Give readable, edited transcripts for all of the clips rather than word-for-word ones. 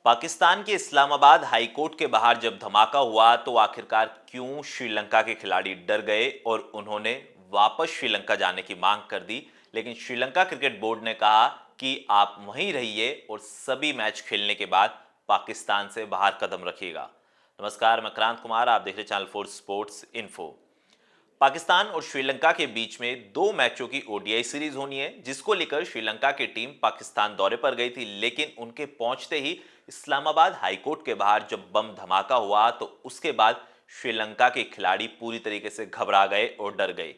पाकिस्तान के Islamabad high court के बाहर जब धमाका हुआ तो आखिरकार क्यों श्रीलंका के खिलाड़ी डर गए और उन्होंने वापस श्रीलंका जाने की मांग कर दी। लेकिन श्रीलंका क्रिकेट बोर्ड ने कहा कि आप वहीं रहिए और सभी मैच खेलने के बाद पाकिस्तान से बाहर कदम रखिएगा। नमस्कार, मैं क्रांत कुमार, आप देख रहे चैनल 4 स्पोर्ट्स इन्फो। पाकिस्तान और श्रीलंका के बीच में 2 मैचों की ओडीआई सीरीज होनी है, जिसको लेकर श्रीलंका की टीम पाकिस्तान दौरे पर गई थी। लेकिन उनके पहुंचते ही इस्लामाबाद हाईकोर्ट के बाहर जब बम धमाका हुआ तो उसके बाद श्रीलंका के खिलाड़ी पूरी तरीके से घबरा गए और डर गए,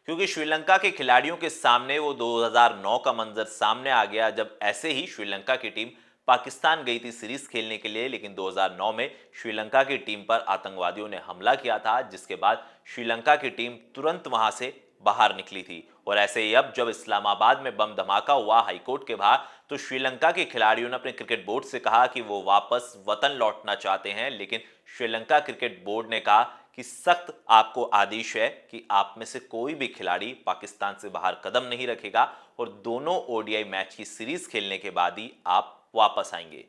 क्योंकि श्रीलंका के खिलाड़ियों के सामने वो 2009 का मंजर सामने आ गया, जब ऐसे ही श्रीलंका की टीम पाकिस्तान गई थी सीरीज खेलने के लिए। लेकिन 2009 में श्रीलंका की टीम पर आतंकवादियों ने हमला किया था, जिसके बाद श्रीलंका की टीम तुरंत वहां से बाहर निकली थी। और ऐसे ही अब जब इस्लामाबाद में बम धमाका हुआ हाईकोर्ट के बाहर, तो श्रीलंका के खिलाड़ियों ने अपने क्रिकेट बोर्ड से कहा कि वो वापस वतन लौटना चाहते हैं। लेकिन श्रीलंका क्रिकेट बोर्ड ने कहा कि सख्त आपको आदेश है कि आप में से कोई भी खिलाड़ी पाकिस्तान से बाहर कदम नहीं रखेगा और दोनों ओडीआई मैच की सीरीज खेलने के बाद ही आप वापस आएंगे।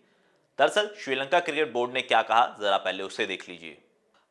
दरअसल श्रीलंका क्रिकेट बोर्ड ने क्या कहा, जरा पहले उसे देख लीजिए।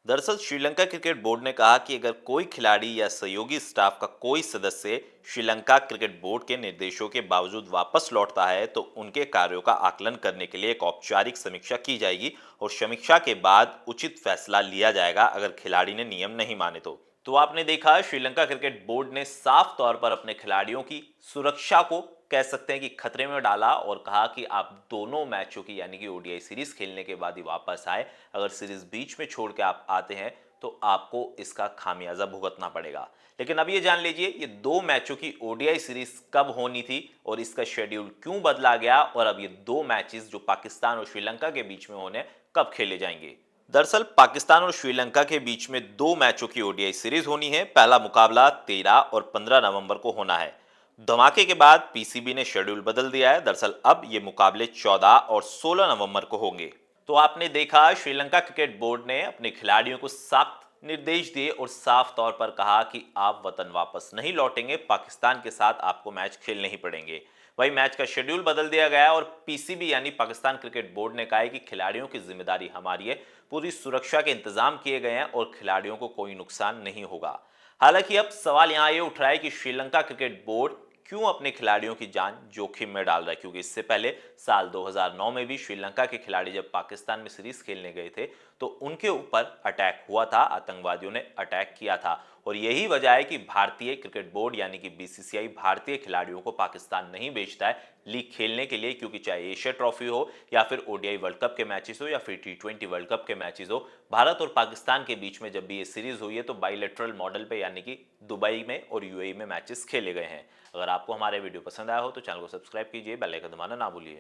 दरअसल श्रीलंका क्रिकेट बोर्ड ने कहा कि अगर कोई खिलाड़ी या सहयोगी स्टाफ का कोई सदस्य श्रीलंका क्रिकेट बोर्ड के निर्देशों के बावजूद वापस लौटता है तो उनके कार्यों का आकलन करने के लिए एक औपचारिक समीक्षा की जाएगी और समीक्षा के बाद उचित फैसला लिया जाएगा अगर खिलाड़ी ने नियम नहीं माने तो आपने देखा श्रीलंका क्रिकेट बोर्ड ने साफ तौर पर अपने खिलाड़ियों की सुरक्षा को कह सकते हैं कि खतरे में डाला और कहा कि आप दोनों मैचों की यानी कि ओडीआई सीरीज खेलने के बाद ही वापस आए। अगर सीरीज बीच में छोड़ के आप आते हैं तो आपको इसका खामियाजा भुगतना पड़ेगा। लेकिन अब ये जान लीजिए ये 2 मैचों की ओडीआई सीरीज कब होनी थी और इसका शेड्यूल क्यों बदला गया, और अब ये 2 मैचेस जो पाकिस्तान और श्रीलंका के बीच में होने कब खेले जाएंगे। दरअसल पाकिस्तान और श्रीलंका के बीच में 2 मैचों की ओडीआई सीरीज होनी है। पहला मुकाबला 13 और 15 नवंबर को होना है। धमाके के बाद पीसीबी ने शेड्यूल बदल दिया है। दरअसल अब ये मुकाबले 14 और 16 नवंबर को होंगे। तो आपने देखा श्रीलंका क्रिकेट बोर्ड ने अपने खिलाड़ियों को सख्त निर्देश दिए और साफ तौर पर कहा कि आप वतन वापस नहीं लौटेंगे, पाकिस्तान के साथ आपको मैच खेलने ही पड़ेंगे। वही मैच का शेड्यूल बदल दिया गया है और पीसीबी यानी पाकिस्तान क्रिकेट बोर्ड ने कहा है कि खिलाड़ियों की जिम्मेदारी हमारी है, पूरी सुरक्षा के इंतजाम किए गए हैं और खिलाड़ियों को कोई नुकसान नहीं होगा। हालांकि अब सवाल यहां ये उठ रहा है कि श्रीलंका क्रिकेट बोर्ड क्यों अपने खिलाड़ियों की जान जोखिम में डाल रहा है, क्योंकि इससे पहले साल 2009 में भी श्रीलंका के खिलाड़ी जब पाकिस्तान में सीरीज खेलने गए थे तो उनके ऊपर अटैक हुआ था, आतंकवादियों ने अटैक किया था। और यही वजह है कि भारतीय क्रिकेट बोर्ड यानी कि बीसीसीआई भारतीय खिलाड़ियों को पाकिस्तान नहीं भेजता है लीग खेलने के लिए, क्योंकि चाहे एशिया ट्रॉफी हो या फिर ओडीआई वर्ल्ड कप के मैचेस हो या फिर टी20 वर्ल्ड कप के मैचेस हो, भारत और पाकिस्तान के बीच में जब भी ये सीरीज हुई है तो बाइलेटरल मॉडल पे यानी कि दुबई में और यूएई में मैचेस खेले गए हैं। अगर आपको हमारे वीडियो पसंद आया हो तो चैनल को सब्सक्राइब कीजिए, बेल आइकन दबाना ना भूलिए।